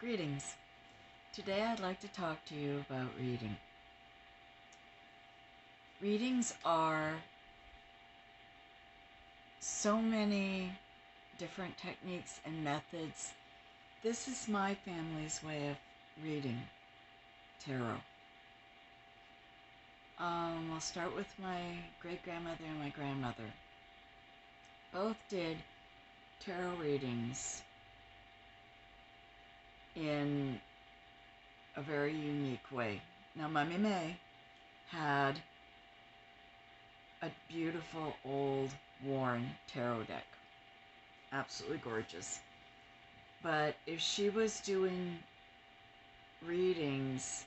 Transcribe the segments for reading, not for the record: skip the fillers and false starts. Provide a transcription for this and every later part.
Greetings. Today I'd like to talk to you about reading. Readings are so many different techniques and methods. This is my family's way of reading tarot. I'll start with my great-grandmother and my grandmother. Both did tarot readings in a very unique way. Now, Mummy May had a beautiful old worn tarot deck. Absolutely gorgeous. But if she was doing readings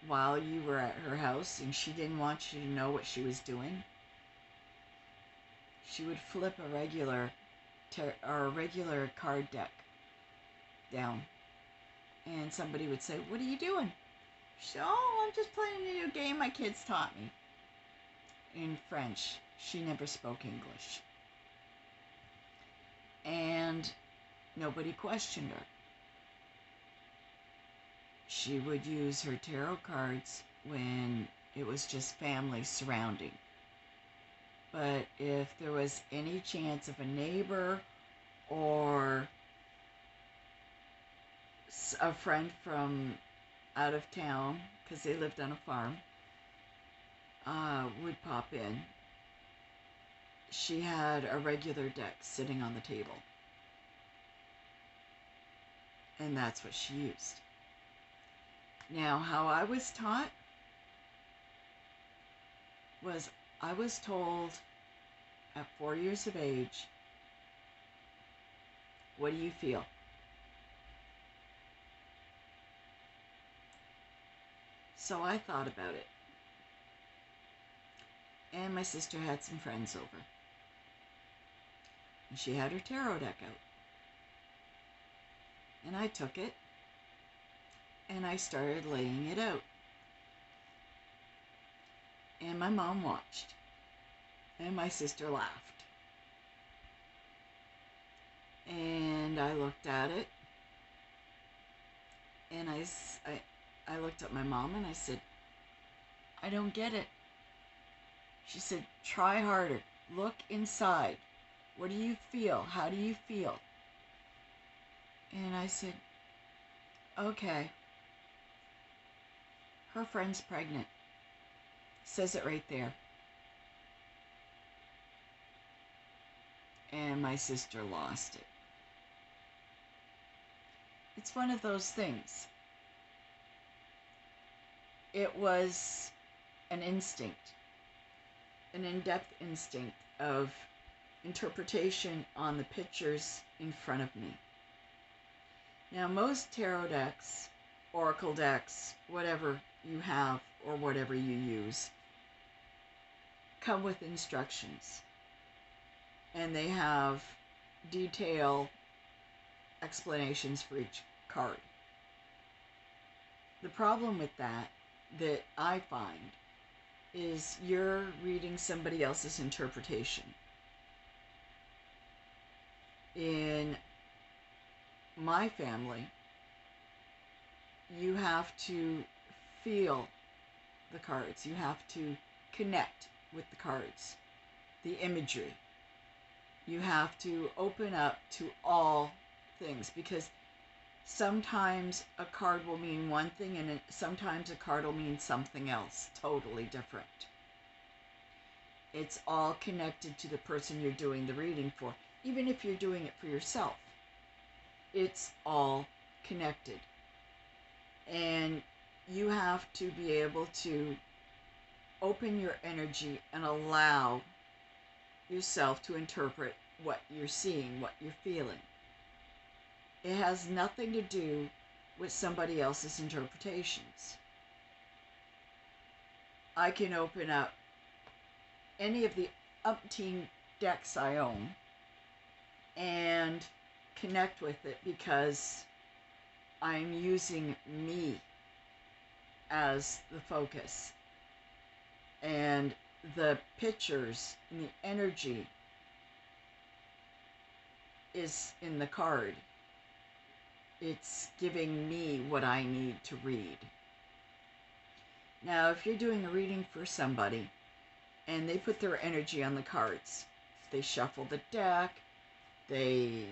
while you were at her house and she didn't want you to know what she was doing, she would flip a regular card deck down. And somebody would say, "What are you doing?" She said, "Oh, I'm just playing a new game my kids taught me." In French. She never spoke English. And nobody questioned her. She would use her tarot cards when it was just family surrounding. But if there was any chance of a neighbor or a friend from out of town, because they lived on a farm, would pop in, she had a regular deck sitting on the table. And that's what she used. Now, how I was taught was I was told at 4 years of age, "What do you feel?" So I thought about it. And my sister had some friends over. And she had her tarot deck out. And I took it and I started laying it out. And my mom watched. And my sister laughed. And I looked at it. And I looked at my mom and I said, "I don't get it." She said, "Try harder. Look inside. What do you feel? How do you feel?" And I said, "Okay." Her friend's pregnant. Says it right there. And my sister lost it. It's one of those things. It was an instinct, an in-depth instinct of interpretation on the pictures in front of me. Now, most tarot decks, oracle decks, whatever you have or whatever you use, come with instructions. And they have detailed explanations for each card. The problem with that I find is you're reading somebody else's interpretation. In my family, you have to feel the cards. You have to connect with the cards, the imagery. You have to open up to all things, because sometimes a card will mean one thing and sometimes a card will mean something else totally different. It's all connected to the person you're doing the reading for. Even if you're doing it for yourself, it's all connected. And you have to be able to open your energy and allow yourself to interpret what you're seeing, what you're feeling. It has nothing to do with somebody else's interpretations. I can open up any of the umpteen decks I own and connect with it because I'm using me as the focus. And the pictures and the energy is in the card. It's giving me what I need to read. Now, if you're doing a reading for somebody and they put their energy on the cards, they shuffle the deck, they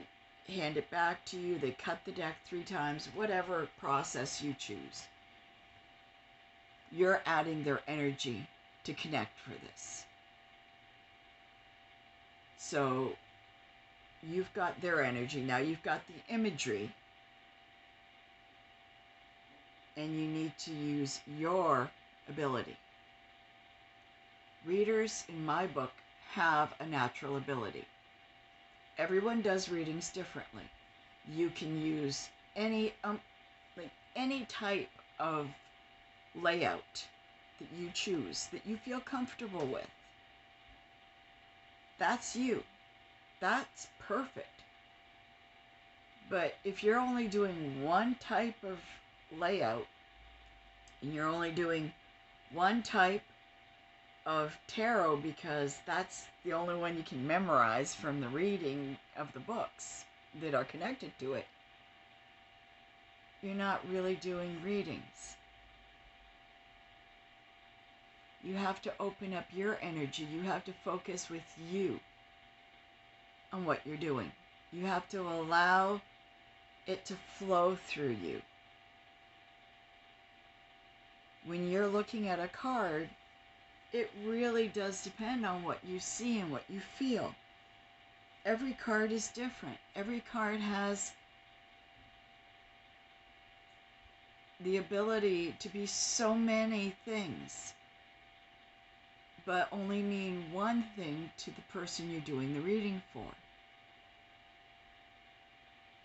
hand it back to you, they cut the deck 3 times, whatever process you choose, you're adding their energy to connect for this. So you've got their energy, now you've got the imagery, and you need to use your ability. Readers in my book have a natural ability. Everyone does readings differently. You can use any type of layout that you choose, that you feel comfortable with. That's you. That's perfect. But if you're only doing one type of layout, and you're only doing one type of tarot because that's the only one you can memorize from the reading of the books that are connected to it, you're not really doing readings. You have to open up your energy. You have to focus with you on what you're doing. You have to allow it to flow through you. When you're looking at a card, it really does depend on what you see and what you feel. Every card is different. Every card has the ability to be so many things, but only mean one thing to the person you're doing the reading for.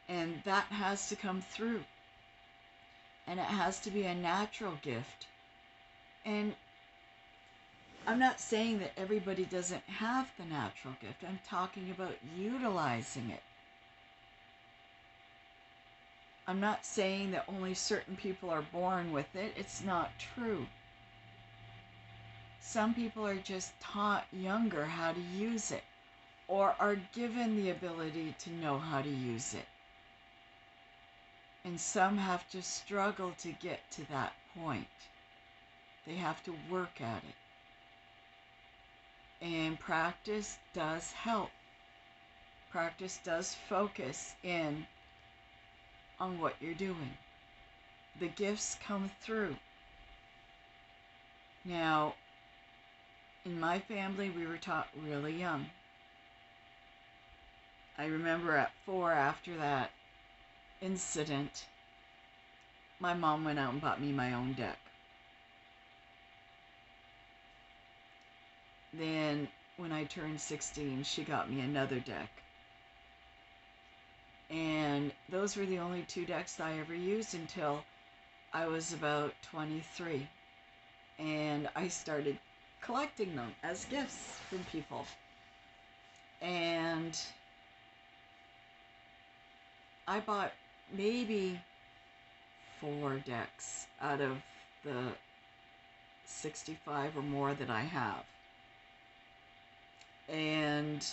And that has to come through. And it has to be a natural gift. And I'm not saying that everybody doesn't have the natural gift. I'm talking about utilizing it. I'm not saying that only certain people are born with it. It's not true. Some people are just taught younger how to use it, or are given the ability to know how to use it. And some have to struggle to get to that point. They have to work at it. And practice does help. Practice does focus in on what you're doing. The gifts come through. Now, in my family, we were taught really young. I remember at 4, after that incident, my mom went out and bought me my own deck. Then when I turned 16, she got me another deck. And those were the only 2 decks I ever used until I was about 23. And I started collecting them as gifts from people. And I bought maybe 4 decks out of the 65 or more that I have. And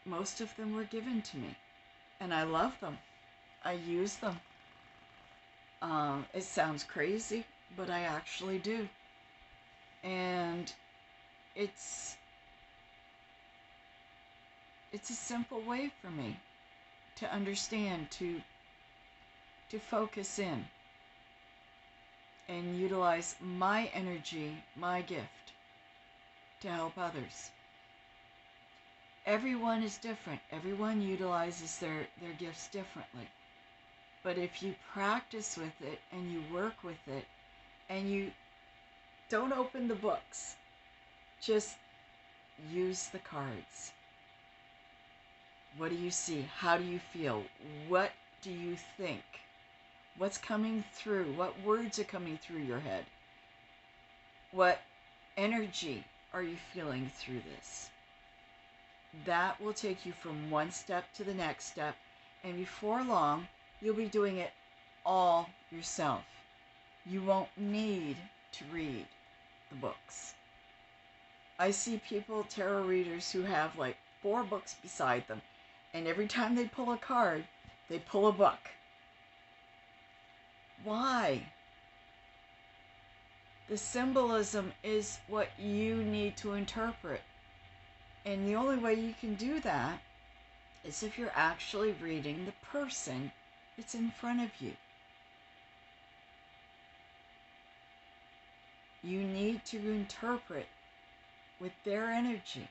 most of them were given to me. And I love them. I use them. It sounds crazy, but I actually do. And it's a simple way for me to understand, to focus in and utilize my energy, my gift, to help others. Everyone is different. Everyone utilizes their gifts differently. But if you practice with it and you work with it and you don't open the books, just use the cards. What do you see? How do you feel? What do you think? What's coming through? What words are coming through your head? What energy are you feeling through this? That will take you from one step to the next step, and before long, you'll be doing it all yourself. You won't need to read the books. I see people, tarot readers, who have like 4 books beside them, and every time they pull a card, They pull a book. Why? The symbolism is what you need to interpret. And the only way you can do that is if you're actually reading the person that's in front of you. You need to interpret with their energy.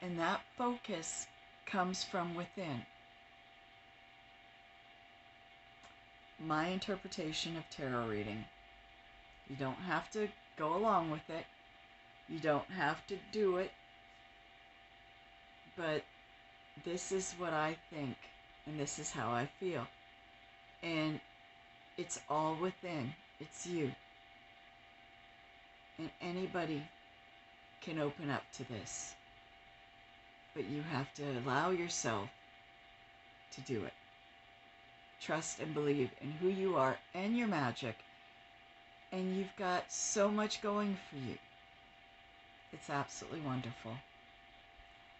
And that focus comes from within. My interpretation of tarot reading. You don't have to go along with it. You don't have to do it. But this is what I think, and this is how I feel. And it's all within. It's you. And anybody can open up to this. But you have to allow yourself to do it. Trust and believe in who you are and your magic. And you've got so much going for you. It's absolutely wonderful.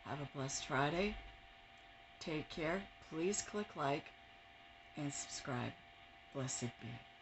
Have a blessed Friday. Take care. Please click like and subscribe. Blessed be.